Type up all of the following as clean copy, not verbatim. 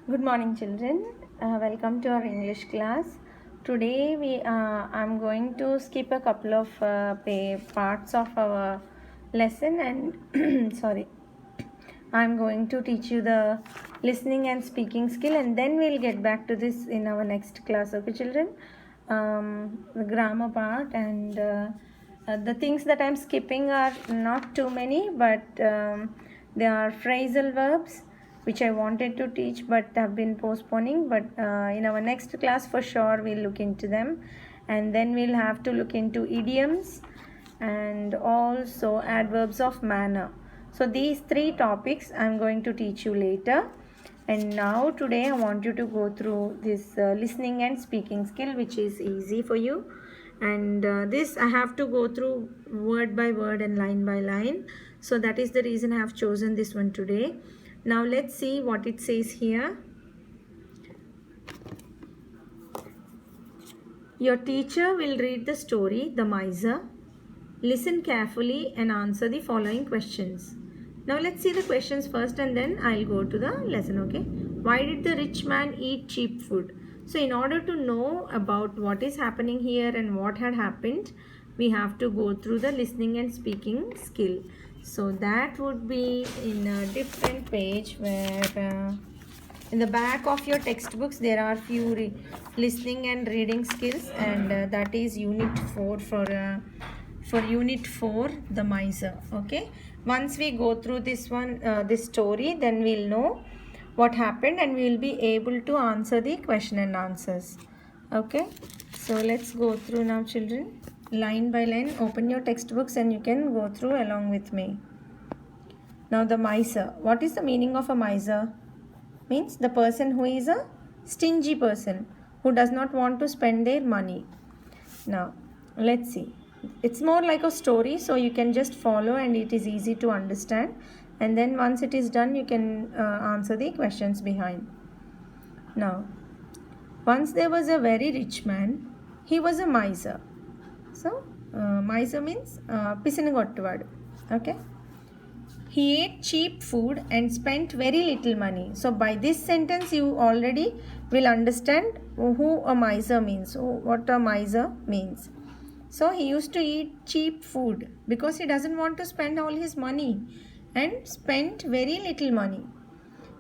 Good morning, children. Welcome to our English class. Today, I'm going to skip a couple of parts of our lesson, and sorry, I'm going to teach you the listening and speaking skill, and then we'll get back to this in our next class. Okay, children. The grammar part and the things that I'm skipping are not too many, but they are phrasal verbs which I wanted to teach but have been postponing. But in our next class, for sure, we'll look into them, and then we'll have to look into idioms and also adverbs of manner. So these three topics I'm going to teach you later. And now today I want you to go through this listening and speaking skill, which is easy for you. And this I have to go through word by word and line by line. So that is the reason I have chosen this one today. Now let's see what it says here. Your teacher will read the story, The Miser. Listen carefully and answer the following questions. Now let's see the questions first and then I'll go to the lesson, okay? Why did the rich man eat cheap food? So in order to know about what is happening here and what had happened, we have to go through the listening and speaking skill. So that would be in a different page where in the back of your textbooks there are few listening and reading skills, and that is unit 4 for unit 4, The Miser. Okay, once we go through this one this story, then we'll know what happened and we will be able to answer the question and answers. Okay, so let's go through now, children, line by line. Open your textbooks and you can go through along with me. Now, the miser. What is the meaning of a miser? Means the person who is a stingy person, who does not want to spend their money. Now let's see, it's more like a story, so you can just follow and it is easy to understand, and then once it is done you can answer the questions behind. Now, once there was a very rich man. He was a miser. So miser means pisinagottuvaadu. Okay, he ate cheap food and spent very little money. So by this sentence you already will understand who a miser means, what a miser means. So he used to eat cheap food because he doesn't want to spend all his money and spent very little money.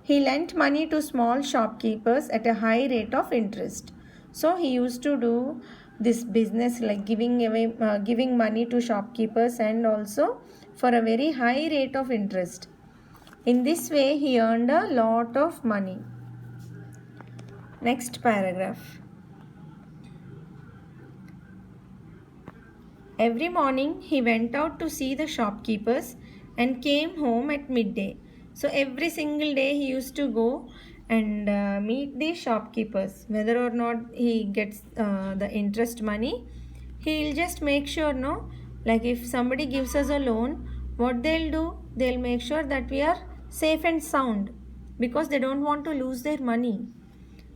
He lent money to small shopkeepers at a high rate of interest. So he used to do this business like giving money to shopkeepers, and also for a very high rate of interest. In this way, he earned a lot of money. Next paragraph. Every morning, he went out to see the shopkeepers and came home at midday. So every single day he used to go and meet the shopkeepers. Whether or not he gets the interest money, he'll just make sure, no, like if somebody gives us a loan, what they'll do, they'll make sure that we are safe and sound, because they don't want to lose their money.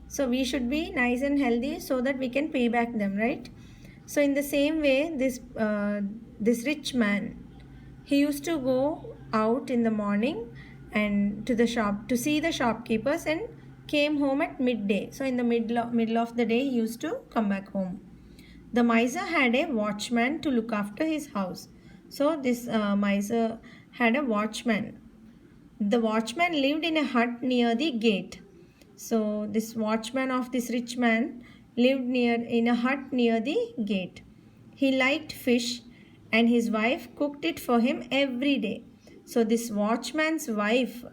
So we should be nice and healthy so that we can pay back them, right? So in the same way, this rich man, he used to go out in the morning and to the shop to see the shopkeepers and came home at midday. So in the middle of the day, he used to come back home. The miser had a watchman to look after his house. So this miser had a watchman. The watchman lived in a hut near the gate. So this watchman of this rich man lived in a hut near the gate. He liked fish and his wife cooked it for him every day. So this watchman's wife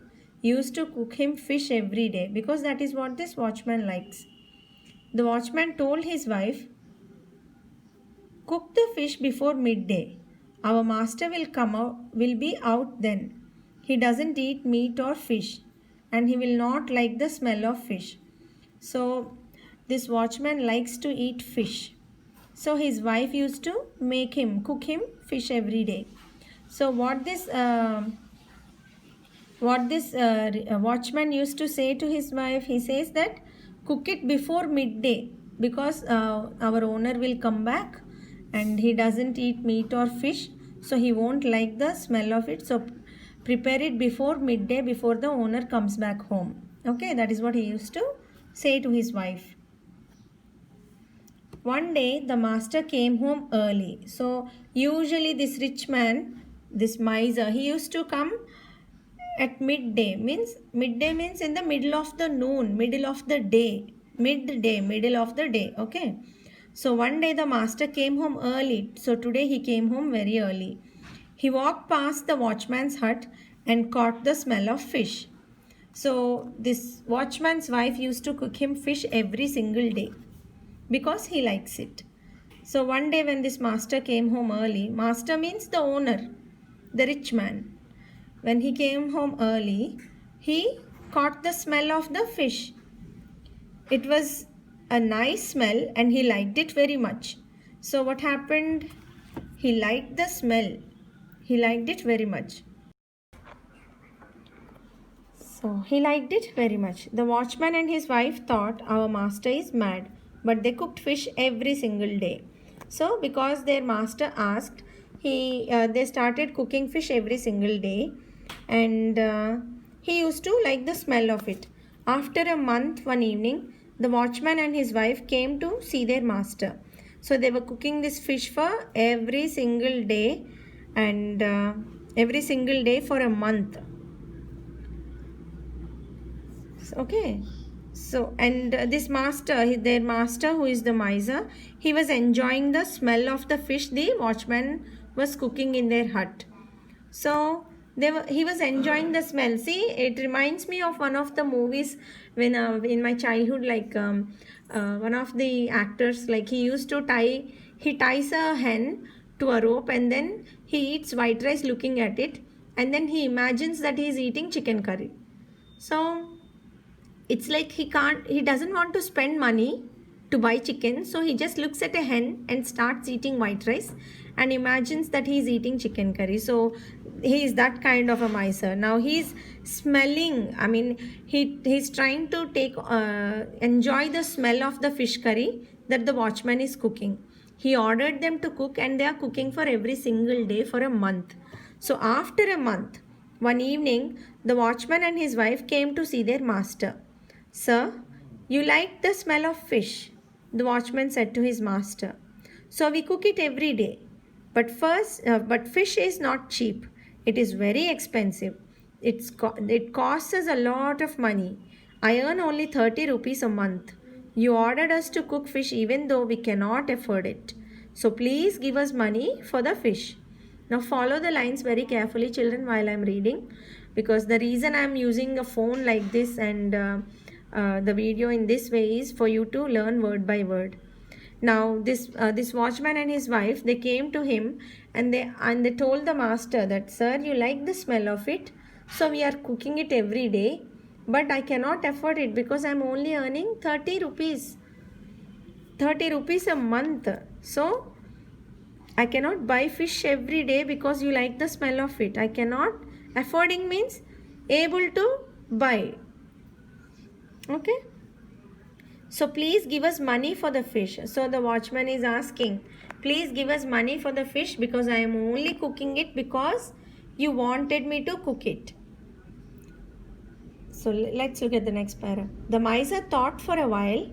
used to cook him fish every day because that is what this watchman likes. The watchman told his wife, "Cook the fish before midday. Our master will be out then. He doesn't eat meat or fish and he will not like the smell of fish." So this watchman likes to eat fish. So his wife used to cook him fish every day. So what this watchman used to say to his wife, he says that cook it before midday because our owner will come back and he doesn't eat meat or fish, so he won't like the smell of it. So prepare it before midday, before the owner comes back home. Okay, that is what he used to say to his wife. One day the master came home early. So usually this rich man, this miser, he used to come at midday. Midday means in the middle of the noon, middle of the day, midday, middle of the day. Okay. So one day the master came home early. So today he came home very early. He walked past the watchman's hut and caught the smell of fish. So this watchman's wife used to cook him fish every single day because he likes it. So one day when this master came home early, master means the owner, the rich man. When he came home early, he caught the smell of the fish. It was a nice smell and he liked it very much. So what happened? He liked the smell. He liked it very much. So he liked it very much. The watchman and his wife thought our master is mad, but they cooked fish every single day. So because their master asked, they started cooking fish every single day, and he used to like the smell of it. After a month, one evening, the watchman and his wife came to see their master. So they were cooking this fish for every single day, and every single day for a month. Okay, so and this master, their master, who is the miser, he was enjoying the smell of the fish the watchman was cooking in their hut. So he was enjoying the smell. See, it reminds me of one of the movies when in my childhood, like one of the actors, like he ties a hen to a rope and then he eats white rice looking at it, and then he imagines that he is eating chicken curry. So it's like he doesn't want to spend money to buy chicken, so he just looks at a hen and starts eating white rice and imagines that he's eating chicken curry. So he is that kind of a miser. Now he's smelling, I mean, he's trying to enjoy the smell of the fish curry that the watchman is cooking. He ordered them to cook and they are cooking for every single day for a month. So after a month, one evening, the watchman and his wife came to see their master. Sir, you like the smell of fish, the watchman said to his master. So we cook it every day. But fish is not cheap. It is very expensive. It costs us a lot of money. I earn only 30 rupees a month. You ordered us to cook fish even though we cannot afford it. So please give us money for the fish. Now follow the lines very carefully, children, while I am reading, because the reason I am using a phone like this and the video in this way is for you to learn word by word. Now this watchman and his wife, they came to him and they told the master that, sir, you like the smell of it, so we are cooking it every day, but I cannot afford it because I am only earning 30 rupees. 30 rupees a month. So I cannot buy fish every day because you like the smell of it. I cannot. Affording means able to buy. Okay. So please give us money for the fish. So the watchman is asking, please give us money for the fish because I am only cooking it because you wanted me to cook it. So let's look at the next para. The miser thought for a while.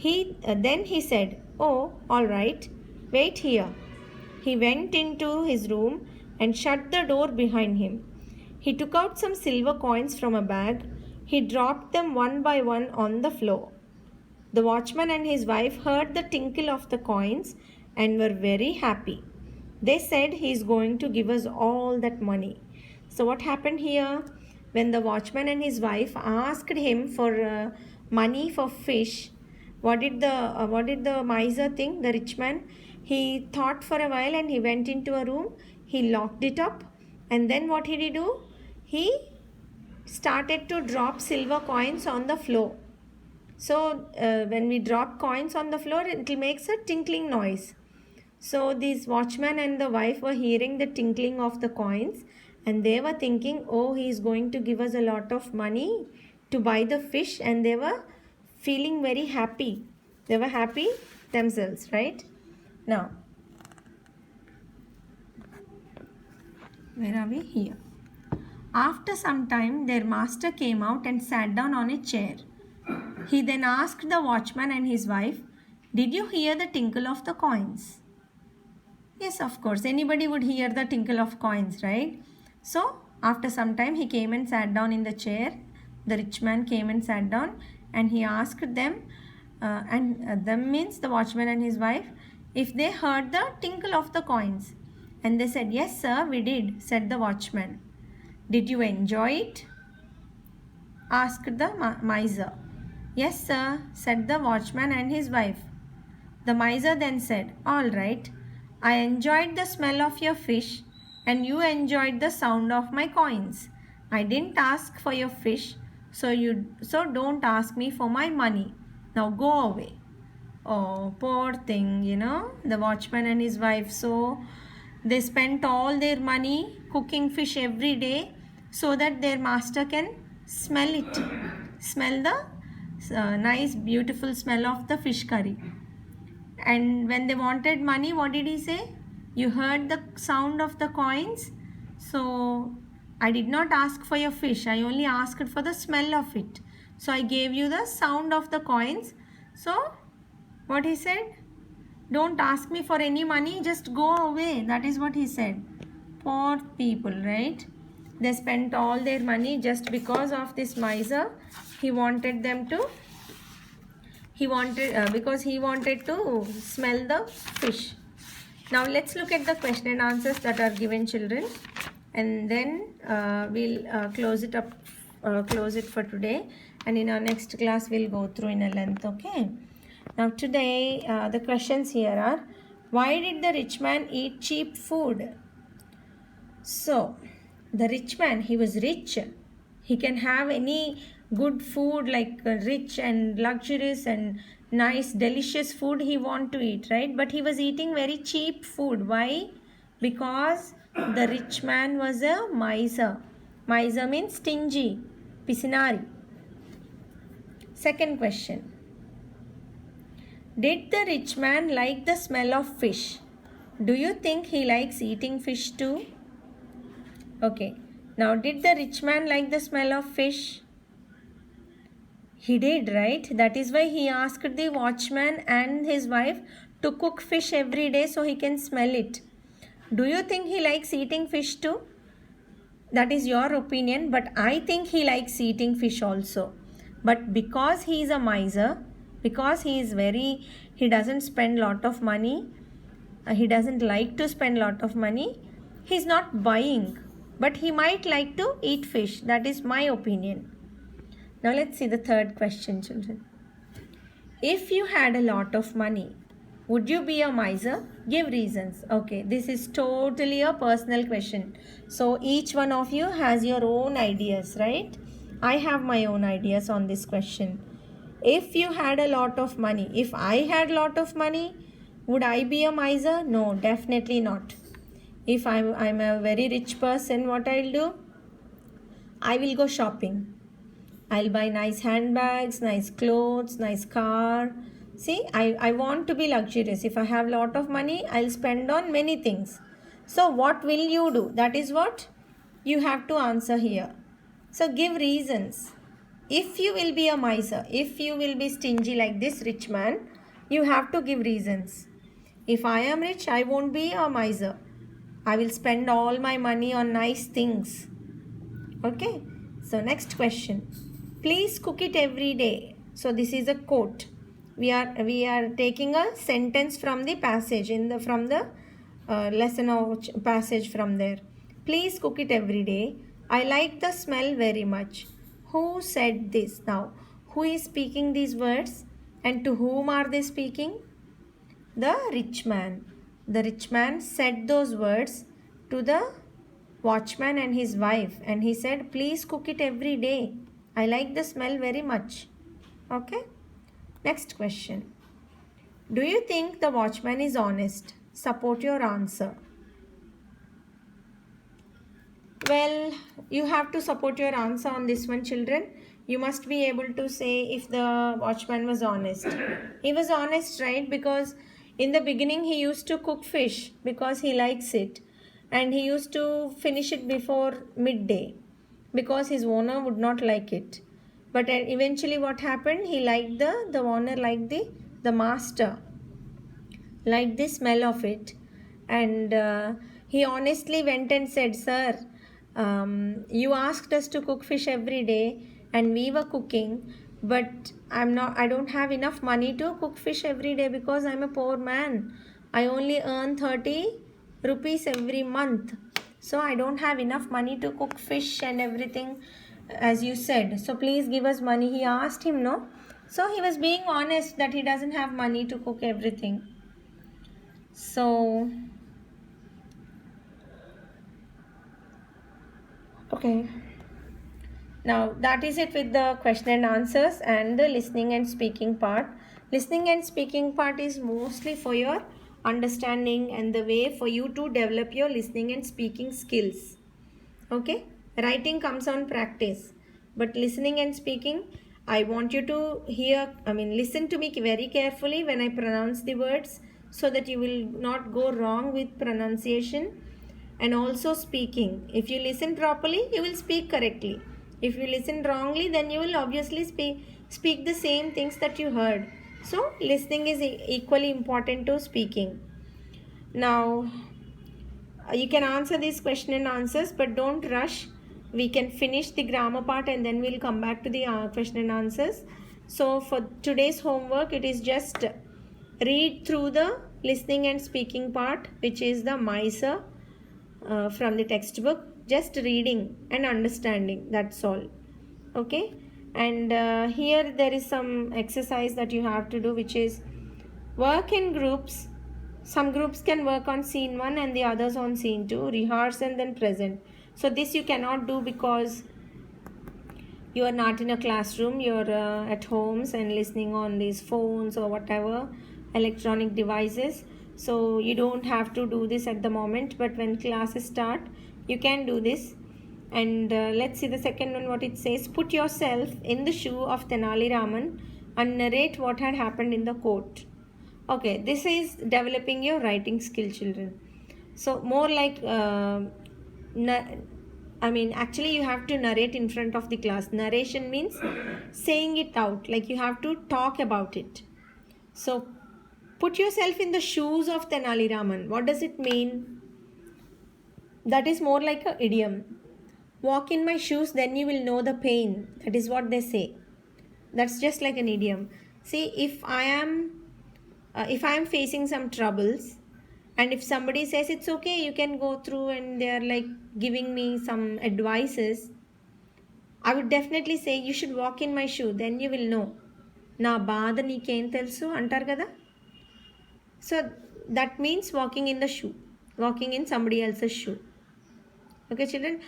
Then he said, oh, all right, wait here. He went into his room and shut the door behind him. He took out some silver coins from a bag. He dropped them one by one on the floor. The watchman and his wife heard the tinkle of the coins and were very happy. They said he is going to give us all that money. So what happened here? When the watchman and his wife asked him for money for fish, what did the miser think, the rich man? He thought for a while and he went into a room. He locked it up, and then what did he do? He started to drop silver coins on the floor. So when we drop coins on the floor, it makes a tinkling noise. So these watchman and the wife were hearing the tinkling of the coins and they were thinking, oh, he is going to give us a lot of money to buy the fish, and they were feeling very happy. They were happy themselves, right? Now, where are we? Here. After some time, their master came out and sat down on a chair. He then asked the watchman and his wife, "Did you hear the tinkle of the coins?" Yes, of course. Anybody would hear the tinkle of coins, right? So, after some time, he came and sat down in the chair. The rich man came and sat down and he asked them, them means the watchman and his wife, if they heard the tinkle of the coins. And they said, "Yes, sir, we did," said the watchman. "Did you enjoy it?" asked the miser. "Yes, sir," said the watchman and his wife. The miser then said, "All right, I enjoyed the smell of your fish and you enjoyed the sound of my coins. I didn't ask for your fish, so don't ask me for my money. Now go away." Oh, poor thing, the watchman and his wife. So they spent all their money cooking fish every day so that their master can smell it. Smell the nice, beautiful smell of the fish curry. And when they wanted money, what did he say? "You heard the sound of the coins, so I did not ask for your fish. I only asked for the smell of it. So I gave you the sound of the coins." So what he said? "Don't ask me for any money, just go away." That is what he said. Poor people, right? They spent all their money just because of this miser. He wanted them to because he wanted to smell the fish. Now let's look at the question and answers that are given, children, and then we'll close it for today, and in our next class we'll go through in a length. Okay, now today the questions here are, why did the rich man eat cheap food? So the rich man, he was rich. He can have any good food, like rich and luxurious and nice delicious food he want to eat, right? But he was eating very cheap food. Why? Because the rich man was a miser. Miser means stingy, pisinari. Second question, did the rich man like the smell of fish? Do you think he likes eating fish too? Okay, now did the rich man like the smell of fish? He did, right? That is why he asked the watchman and his wife to cook fish every day so he can smell it. Do you think he likes eating fish too? That is your opinion, but I think he likes eating fish also. But because he is a miser, because he doesn't spend lot of money, he doesn't like to spend lot of money, he's not buying, but he might like to eat fish. That is my opinion. Now let's see the third question, children. If you had a lot of money, would you be a miser? Give reasons. Okay, this is totally a personal question. So each one of you has your own ideas, right? I have my own ideas on this question. If you had a lot of money, if I had a lot of money, would I be a miser? No, definitely not. If I'm a very rich person, what I'll do? I will go shopping. I'll buy nice handbags, nice clothes, nice car. See, I want to be luxurious. If I have a lot of money, I'll spend on many things. So what will you do? That is what you have to answer here. So give reasons. If you will be a miser, if you will be stingy like this rich man, you have to give reasons. If I am rich, I won't be a miser. I will spend all my money on nice things. Okay. So next question. Please cook it every day. So this is a quote. We are taking a sentence from the passage from the lesson or passage from there. Please cook it every day. I like the smell very much. Who said this? Now, who is speaking these words and to whom are they speaking? The rich man. The rich man said those words to the watchman and his wife, and he said, please cook it every day. I like the smell very much. Okay. Next question. Do you think the watchman is honest? Support your answer. Well, you have to support your answer on this one, children. You must be able to say if the watchman was honest. He was honest, right? Because in the beginning he used to cook fish because he likes it. And he used to finish it before midday. because his owner would not like it. But eventually what happened, he liked the owner liked the master, liked the smell of it. And he honestly went and said, sir, you asked us to cook fish every day and we were cooking, but I don't have enough money to cook fish every day because I'm a poor man. I only earn 30 rupees every month, so I don't have enough money to cook fish and everything as you said, so please give us money. He asked him, no, so he was being honest that he doesn't have money to cook everything. So okay, now that is it with the question and answers and the listening and speaking part. Listening and speaking part is mostly for your understanding and the way for you to develop your listening and speaking skills. Okay, writing comes on practice, but listening and speaking, I want you to listen to me very carefully when I pronounce the words so that you will not go wrong with pronunciation. And also speaking, if you listen properly you will speak correctly. If you listen wrongly, then you will obviously speak the same things that you heard. So listening is equally important to speaking. Now you can answer these question and answers, but don't rush. We can finish the grammar part and then we'll come back to the question and answers. So for today's homework, it is just read through the listening and speaking part, which is the miser from the textbook. Just reading and understanding, that's all. Okay, and here there is some exercise that you have to do, which is work in groups. Some groups can work on scene 1 and the others on scene 2, rehearse and then present. So this you cannot do because you are not in a classroom, you are at homes and listening on these phones or whatever electronic devices. So you don't have to do this at the moment, but when classes start you can do this. And let's see the second one, what it says. Put yourself in the shoe of Tenali Raman and narrate what had happened in the court. Okay, this is developing your writing skill, children. So more like actually you have to narrate in front of the class. Narration means saying it out, like you have to talk about it. So put yourself in the shoes of Tenali Raman. What does it mean? That is more like an idiom. Walk in my shoes, then you will know the pain. That is what they say. That's just like an idiom. See, if I am facing some troubles, and if somebody says it's okay, you can go through, and they are like giving me some advices, I would definitely say you should walk in my shoe, then you will know. Na baada neekem telusu antar kada. So that means walking in the shoe, walking in somebody else's shoe. Okay, children,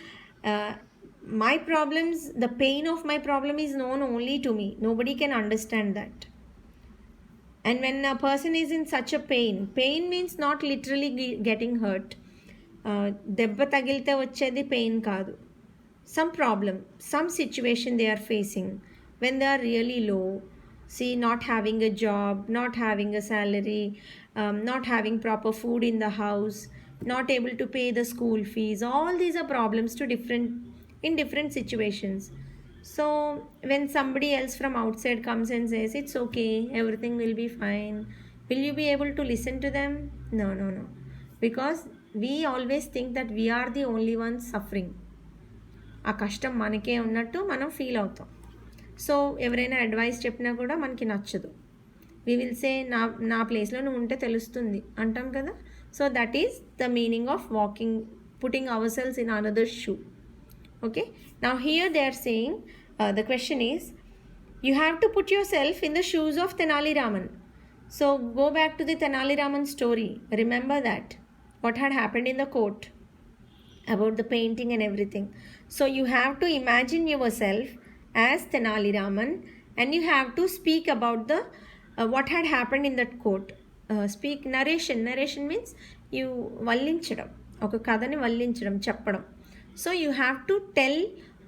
my problems, the pain of my problem is known only to me. Nobody can understand that. And when a person is in such a pain means not literally getting hurt. Debba tagilte vachedi pain kaadu. Some problem, some situation they are facing when they are really low. See, not having a job, not having a salary, not having proper food in the house, not able to pay the school fees. All these are problems in different situations. So when somebody else from outside comes and says it's okay, everything will be fine, will you be able to listen to them? No. Because we always think that we are the only ones suffering. ఆ కష్టం మనకే ఉన్నట్టు మనం feel అవుతాం. So ఎవరైనా advice చెప్పినా కూడా మనకి నచ్చదు. వి విల్ సే నా ప్లేస్లో నువ్వు ఉంటే తెలుస్తుంది అంటాం కదా. So that is the meaning of walking, putting our cells in another shoe. Okay, now here they are saying the question is, you have to put yourself in the shoes of Tenali Raman. So go back to the Tenali Raman story. Remember that what had happened in the court about the painting and everything. So you have to imagine yourself as Tenali Raman and you have to speak about the what had happened in that court. Speak narration means you vallinchadam, oka kadani vallinchadam, cheppam. So you have to tell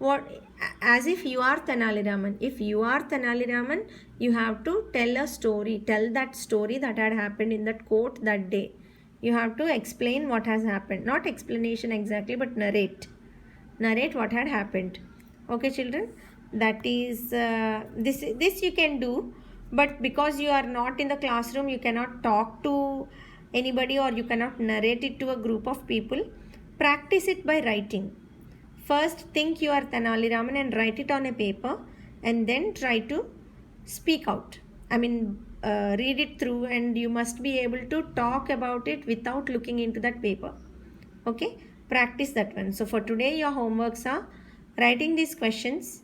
what, as if you are Tenali Raman. If you are Tenali Raman, you have to tell a story. Tell that story that had happened in that court that day. You have to explain what has happened. Not explanation exactly, but narrate what had happened. Okay children, that is this you can do, but because you are not in the classroom, you cannot talk to anybody or you cannot narrate it to a group of people. Practice it by writing. First think you are Tenali Raman and write it on a paper, and then try to speak out. I mean, read it through, and you must be able to talk about it without looking into that paper. Okay, practice that one. So for today your homeworks are writing these questions.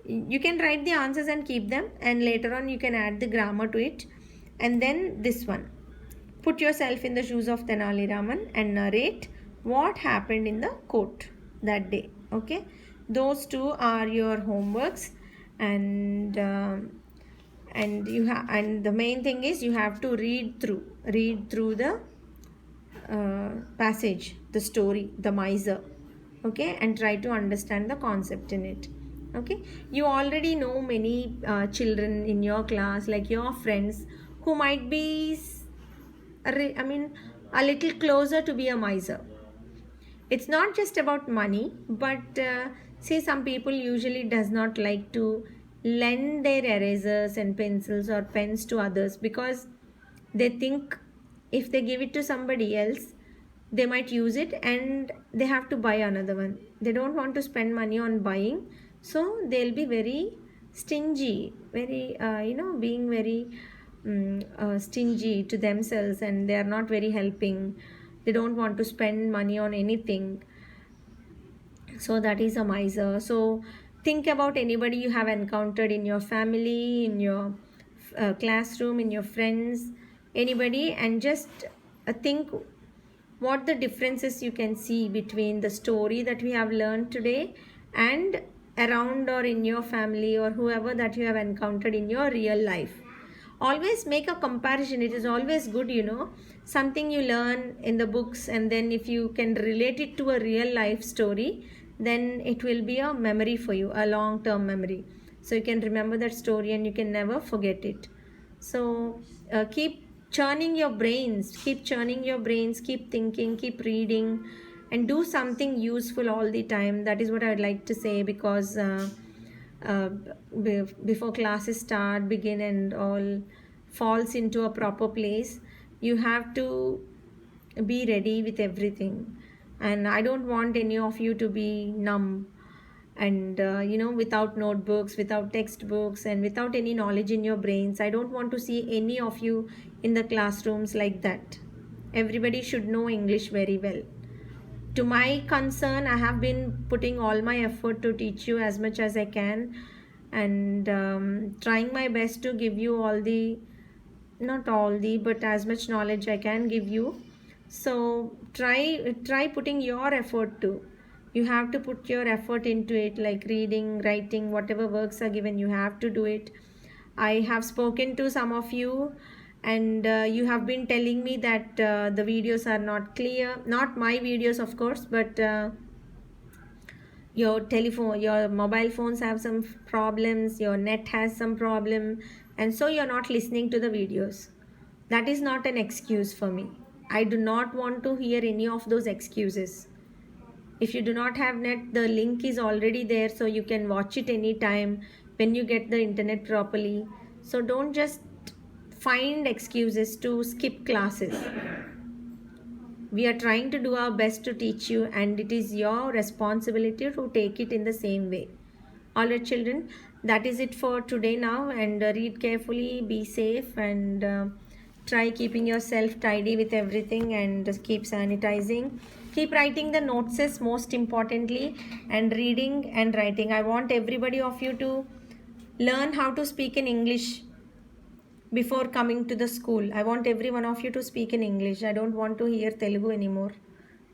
You can write the answers and keep them, and later on you can add the grammar to it. And then this one, put yourself in the shoes of Tenali Raman and narrate what happened in the court that day. Okay, those two are your homeworks. And you have, and the main thing is you have to read through the passage, the story, the miser. Okay, and try to understand the concept in it. Okay, you already know many children in your class, like your friends, who might be a little closer to be a miser. It's not just about money, but say some people usually does not like to lend their erasers and pencils or pens to others, because they think if they give it to somebody else, they might use it and they have to buy another one. They don't want to spend money on buying, so they'll be very stingy, very being very stingy to themselves, and they are not very helping. They don't want to spend money on anything, so that is a miser. So think about anybody you have encountered in your family, in your classroom, in your friends, anybody, and just think what the differences you can see between the story that we have learned today and around or in your family or whoever that you have encountered in your real life. Always make a comparison. It is always good, something you learn in the books, and then if you can relate it to a real life story, then it will be a memory for you, a long term memory, so you can remember that story and you can never forget it. So keep churning your brains, keep thinking, keep reading, and do something useful all the time. That is what I would like to say, because uh, before classes begin and all falls into a proper place, you have to be ready with everything. And I don't want any of you to be numb and without notebooks, without textbooks, and without any knowledge in your brains. I don't want to see any of you in the classrooms like that. Everybody should know English very well. To my concern, I have been putting all my effort to teach you as much as I can, and trying my best to give you all the, not all the, but as much knowledge I can give you. So try putting your effort too. You have to put your effort into it, like reading, writing, whatever works are given, you have to do it. I have spoken to some of you, and you have been telling me that the videos are not clear. Not my videos, of course, but your mobile phones have some problems, your net has some problem, and so you're not listening to the videos. That is not an excuse for me. I do not want to hear any of those excuses. If you do not have net, the link is already there, so you can watch it anytime when you get the internet properly. So don't just find excuses to skip classes. We are trying to do our best to teach you, and it is your responsibility to take it in the same way. All right children, that is it for today now, and read carefully, be safe, and try keeping yourself tidy with everything, and just keep sanitizing. Keep writing the notes, most importantly, and reading and writing. I want everybody of you to learn how to speak in English before coming to the school. I want every one of you to speak in English. I don't want to hear Telugu anymore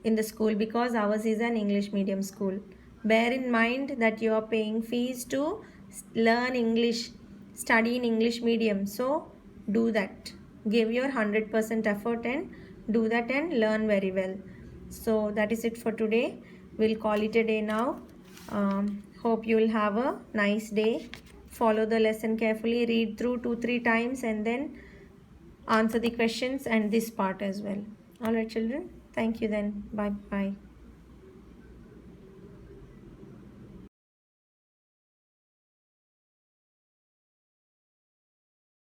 in the school, because ours is an English medium school. Bear in mind that you are paying fees to learn English, study in English medium. So do that. Give your 100% effort and do that and learn very well. So that is it for today. We'll call it a day now. Hope you will have a nice day. Follow the lesson carefully, read through 2-3 times, and then answer the questions and this part as well. All right children, thank you then. Bye bye.